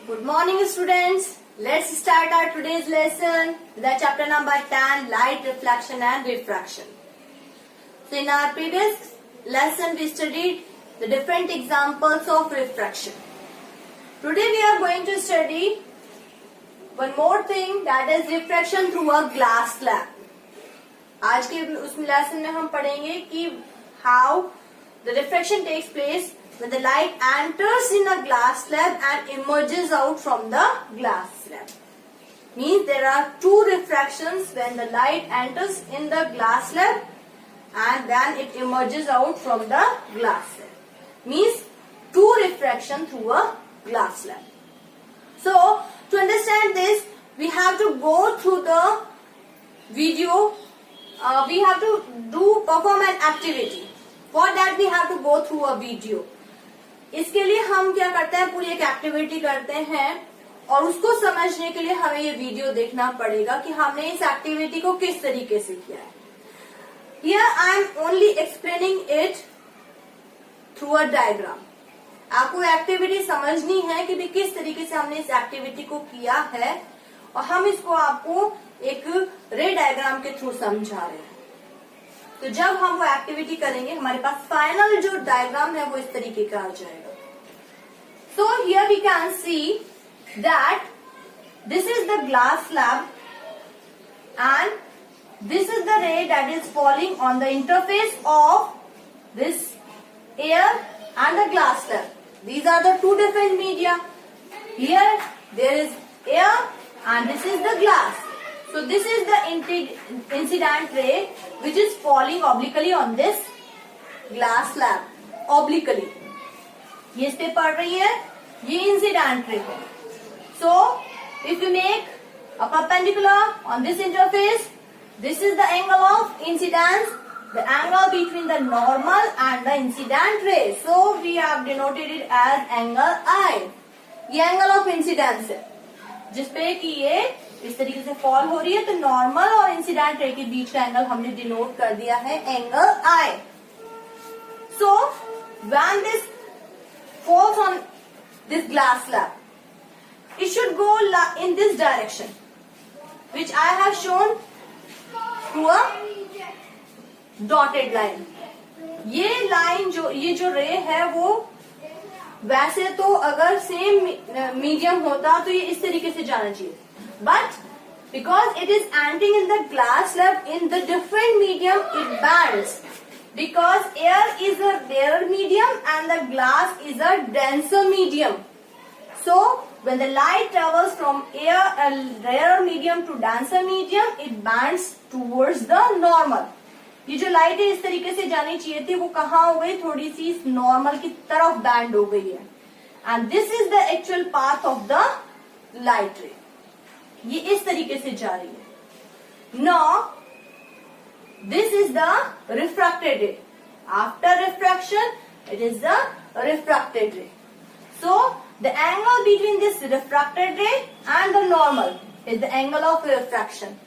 Good morning, students. Let's start our today's lesson with the chapter number 10, Light Reflection and Refraction. So in our previous lesson, we studied the different examples of refraction. Today we are going to study one more thing, that is refraction through a glass slab. आज के उस lesson में हम पढ़ेंगे कि how the refraction takes place when the light enters in a glass slab and emerges out from the glass slab. Means there are two refractions when the light enters in the glass slab and then it emerges out from the glass slab. Means two refraction through a glass slab. So to understand this, we have to go through the video. We have to perform an activity. For that we have to go through a video. इसके लिए हम क्या करते हैं, पूरी एक activity करते हैं और उसको समझने के लिए हमें ये वीडियो देखना पड़ेगा कि हमने इस एक्टिविटी को किस तरीके से किया है. Here I am only explaining it through a diagram. आपको एक्टिविटी समझनी है कि भी किस तरीके से हमने इस एक्टिविटी को किया है और हम इसको आपको एक रे डायग्राम के थ्रू समझा रहे हैं. तो जब हम वो एक्टिविटी करेंगे हमारे पास फाइनल जो डायग्राम है वो इस तरीके का आ जाएगा. So here we can see that this is the glass slab and this is the ray that is falling on the interface of this air and the glass slab. These are the two different media. Here there is air and this is the glass. So this is the incident ray which is falling obliquely on this glass slab. Obliquely. ये इस पे पड़ रही है, ये incident ray है. So if you make a perpendicular on this interface, this is the angle of incidence, the angle between the normal and the incident ray. So we have denoted it as angle I. ये angle of incidence है जिसपे कि ये इस तरीके से fall हो रही है, तो नॉर्मल और इंसिडेंट रे के बीच का एंगल हमने डिनोट कर दिया है angle I. So when this falls on this glass slab, it should go in this direction, which I have shown through a dotted line. ये लाइन ये जो रे है वो वैसे तो अगर सेम मीडियम होता तो ये इस तरीके से जाना चाहिए, but because it is entering in the glass slab in the different medium, it bends. Because air is a rarer medium and the glass is a denser medium. So when the light travels from rarer medium to denser medium, it bends towards the normal. ये जो light है इस तरीके से जानी चाहिए थी, वो कहाँ हो गई, थोड़ी सी इस नॉर्मल की तरफ बैंड हो गई है. And this is the actual path of the light ray. ये इस तरीके से जा रही है. Now this is the refracted ray. After refraction, it is the refracted ray. So the angle between this refracted ray and the normal is the angle of refraction.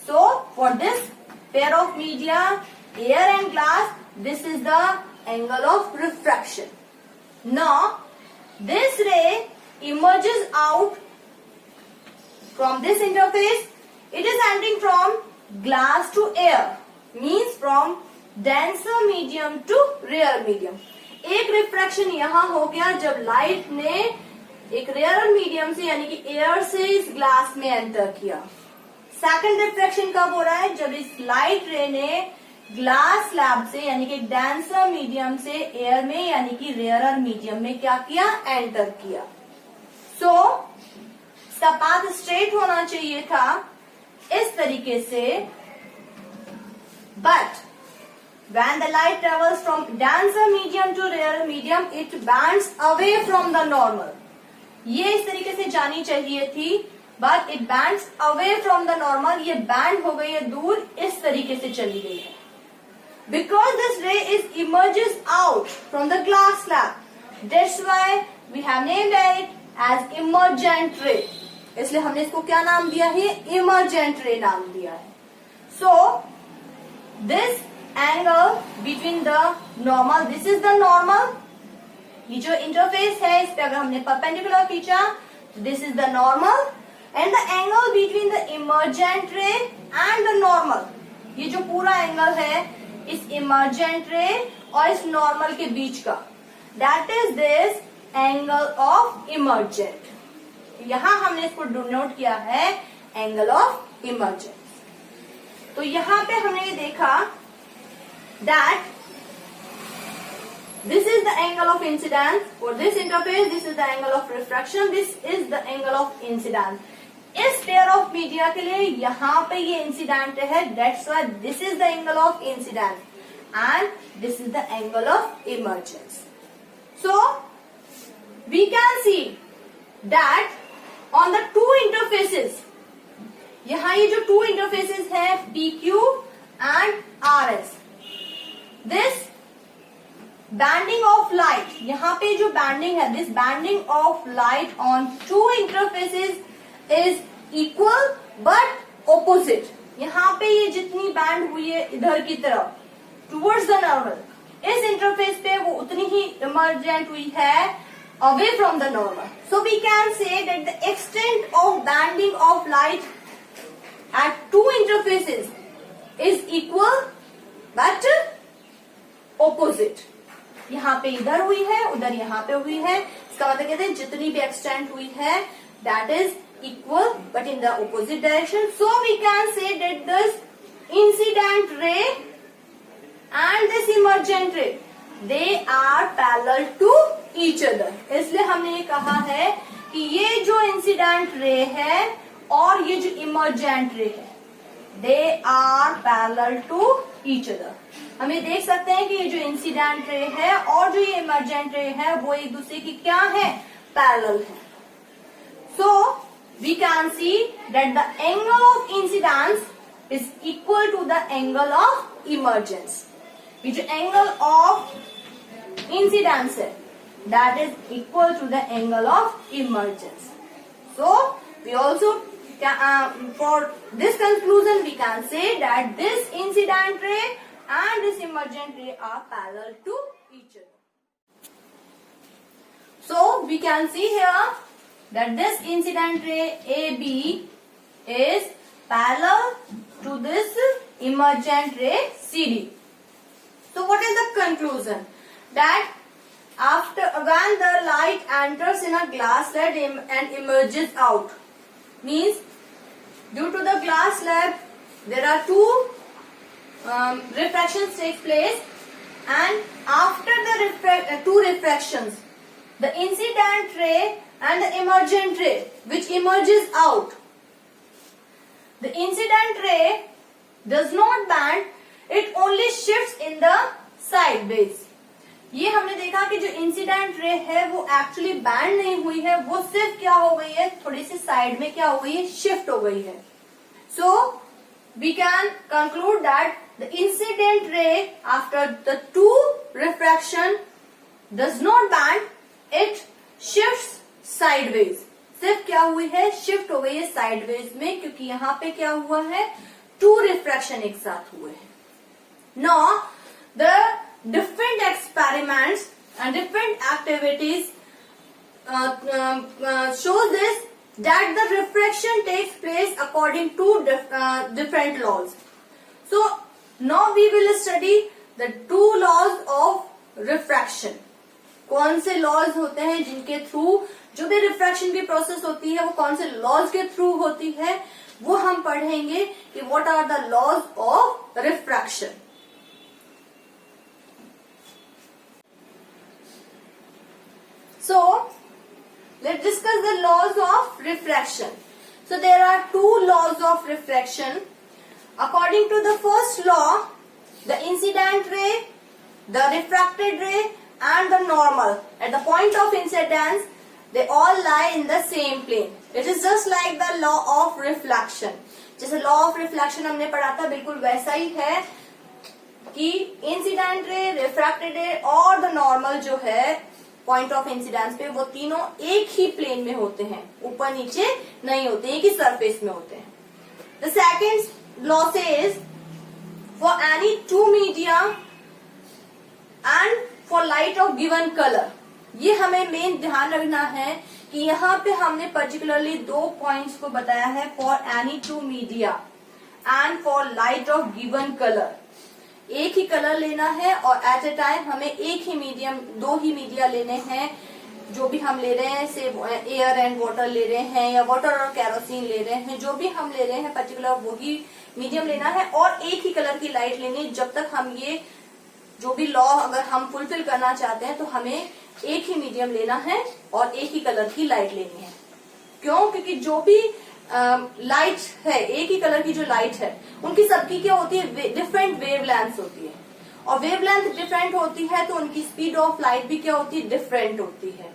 So for this pair of media, air and glass, this is the angle of refraction. Now this ray emerges out from this interface. It is entering from glass to air, means from denser medium to rare medium. एक refraction यहाँ हो गया जब light ने एक rare medium से यानी कि एयर से इस ग्लास में एंटर किया. सेकंड रिफ्रैक्शन कब हो रहा है, जब इस लाइट रे ने ग्लास स्लैब से यानी कि डेंसर मीडियम से एयर में यानी कि रेयर मीडियम में क्या किया, एंटर किया. सो इसका पाथ स्ट्रेट होना चाहिए था इस तरीके से, but when the light travels from denser medium to rarer medium, it bends away from the normal. ये इस तरीके से जानी चाहिए थी, but it bends away from the normal. ये बैंड हो गई है दूर, इस तरीके से चली गई है. Because this ray emerges out from the glass slab, that's why we have named it as emergent ray. इसलिए हमने इसको क्या नाम दिया है, emergent ray नाम दिया है. So this angle between the normal, this is the normal, ये जो इंटरफेस है इस पे अगर हमने परपेंडिकुलर खींचा this is the normal and the angle between the emergent ray and the normal, ये जो पूरा एंगल है इस इमर्जेंट रे और इस नॉर्मल के बीच का, that is this angle of emergent. यहां हमने इसको डिनोट किया है एंगल ऑफ इमर्जेंस. तो यहां पे हमने ये देखा that this is the angle of incidence for this interface, this is the angle of refraction, this is the angle of incidence. इस पेयर ऑफ मीडिया के लिए यहाँ पे ये इंसिडेंट है, that's why this is the angle of incidence and this is the angle of emergence. So we can see that on the two interfaces, यहाँ ये जो two interfaces है PQ and RS, this banding of light, यहाँ पे जो banding है, this banding of light on two interfaces is equal but opposite. यहाँ पे ये जितनी बैंड हुई है इधर की तरफ towards the normal, इस इंटरफेस पे वो उतनी ही इमर्जेंट हुई है away from the normal. So we can say that the extent of banding of light at two interfaces is equal but opposite. यहाँ पे इधर हुई है, उधर यहाँ पे हुई है, इसका मतलब कहते हैं जितनी भी एक्सटेंट हुई है that is equal but in the opposite direction. So we can say that this incident ray and this emergent ray, they are parallel to each other. इसलिए हमने ये कहा है कि ये जो इंसिडेंट रे है और ये जो इमर्जेंट रे है, they are parallel to each other. हम ये देख सकते हैं कि ये जो इंसिडेंट रे है और जो ये इमर्जेंट रे है वो एक दूसरे की क्या है, पैरेलल है. So we can see that the angle of incidence is equal to the angle of emergence. ये जो angle of incidence है that is equal to the angle of emergence. So we also for this conclusion we can say that this incident ray and this emergent ray are parallel to each other. So we can see here that this incident ray AB is parallel to this emergent ray CD. So what is the conclusion? That after when the light enters in a glass slab and emerges out, means due to the glass slab there are two refractions take place, and after the two refractions, the incident ray and the emergent ray which emerges out, the incident ray does not bend, it only shifts in the sideways. ये हमने देखा कि जो incident ray है वो actually band नहीं हुई है, वो सिर्फ क्या हो गई है, थोड़ी सी साइड में क्या हो गई है, शिफ्ट हो गई है. So we can conclude that the incident ray after the two refraction does not bend, it shift sideways. सिर्फ क्या हुई है, शिफ्ट हो गई है साइडवेज में, क्योंकि यहाँ पे क्या हुआ है, टू रिफ्रैक्शन एक साथ हुए हैं. Now the different experiments and different activities show this that the refraction takes place according to different laws. So now we will study the two laws of refraction. कौन से laws होते हैं जिनके through जो भी रिफ्रैक्शन की process होती है वो कौन से लॉज के थ्रू होती है, वो हम पढ़ेंगे कि what are the laws of refraction. So, let's discuss the laws of refraction. So, there are two laws of refraction. According to the first law, the incident ray, the refracted ray and the normal at the point of incidence, they all lie in the same plane. It is just like the law of reflection. जैसे law of reflection हमने पढ़ा था, बिल्कुल वैसा ही है कि incident ray, refracted रे और द नॉर्मल जो है पॉइंट ऑफ इंसिडेंस पे, वो तीनों एक ही प्लेन में होते हैं, ऊपर नीचे नहीं होते, एक ही सरफेस में होते हैं. The second law says for any two media and for light of given colour, ये हमें मेन ध्यान रखना है कि यहाँ पे हमने पर्टिकुलरली 2 पॉइंट्स को बताया है for any 2 media and for light of given colour. एक ही कलर लेना है और एट ए टाइम हमें एक ही मीडियम 2 ही मीडिया लेने हैं। जो भी हम ले रहे हैं, से एयर एंड वाटर ले रहे हैं या वाटर और केरोसिन ले रहे हैं, जो भी हम ले रहे हैं पर्टिकुलर वही मीडियम लेना है और एक ही कलर की लाइट लेनी है। जब तक हम ये जो भी लॉ अगर हम फुलफिल करना चाहते हैं तो हमें एक ही मीडियम लेना है और एक ही कलर की लाइट लेनी है। क्यों? क्योंकि जो भी लाइट है, एक ही कलर की जो लाइट है, उनकी सबकी क्या होती है, डिफरेंट वेवलेंथ होती है और वेवलेंथ डिफरेंट होती है तो उनकी स्पीड ऑफ लाइट भी क्या होती है, डिफरेंट होती है।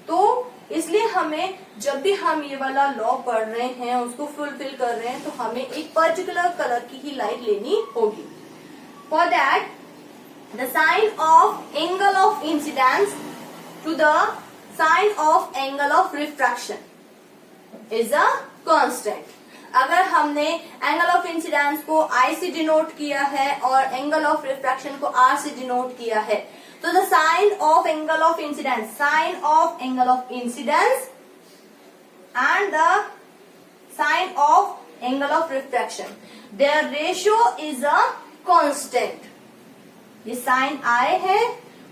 तो इसलिए हमें जब भी हम ये वाला लॉ पढ़ रहे हैं, उसको फुलफिल कर रहे हैं, तो हमें एक पर्टिकुलर कलर की ही लाइट लेनी होगी। For that the sine of angle of incidence to the sine of angle of refraction is a constant. अगर हमने एंगल ऑफ इंसिडेंस को I से डिनोट किया है और एंगल ऑफ रिफ्रैक्शन को R से डिनोट किया है, तो the sine of angle of incidence and the sine of angle of refraction, their ratio is a constant. ये साइन I है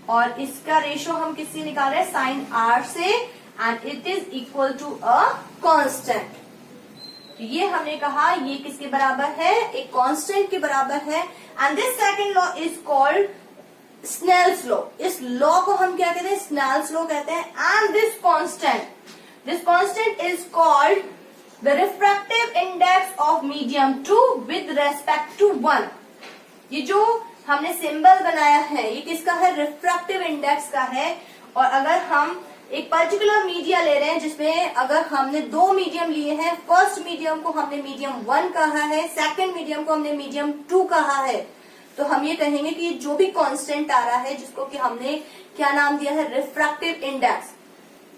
और इसका रेशियो हम किससे निकाल रहे हैं, साइन R से, and it is equal to a constant. ये हमने कहा ये किसके बराबर है, एक कांस्टेंट के बराबर है। And this second law is called Snell's law. इस लॉ को हम क्या कहते हैं, स्नेल्स लॉ कहते हैं। And this constant is called the refractive index of medium 2 with respect to 1। ये जो हमने सिंबल बनाया है ये किसका है, रिफ्रैक्टिव इंडेक्स का है। और अगर हम एक पर्टिकुलर मीडिया ले रहे हैं जिसमें अगर हमने 2 मीडियम लिए हैं, फर्स्ट मीडियम को हमने मीडियम 1 कहा है, सेकंड मीडियम को हमने मीडियम 2 कहा है, तो हम ये कहेंगे कि जो भी कांस्टेंट आ रहा है जिसको कि हमने क्या नाम दिया है, रिफ्रैक्टिव इंडेक्स,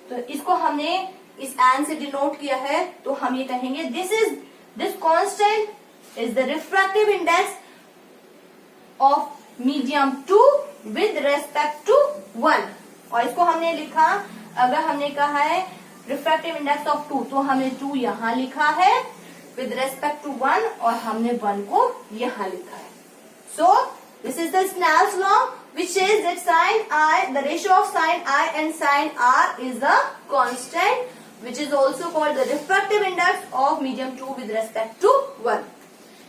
तो इसको हमने इस एन से डिनोट किया है, तो हम ये कहेंगे this constant is the refractive index of medium 2 with respect to 1। और इसको हमने लिखा, अगर हमने कहा है रिफ्रैक्टिव इंडेक्स ऑफ 2, तो हमने 2 यहाँ लिखा है विद रेस्पेक्ट टू 1 और हमने 1 को यहाँ लिखा है। So this is the Snell's law which says that sin I, the ratio of sin I and sin R is a constant, which is also called the refractive index of medium 2 with respect to 1.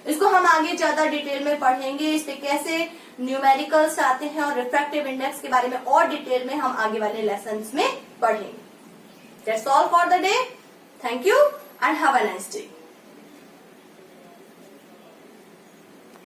इसको हम आगे ज्यादा detail में पढ़ेंगे, इस पे कैसे numericals आते हैं और रिफ्रैक्टिव इंडेक्स के बारे में और डिटेल में हम आगे वाले लेसन्स में पढ़ेंगे। That's all for the day. Thank you and have a nice day.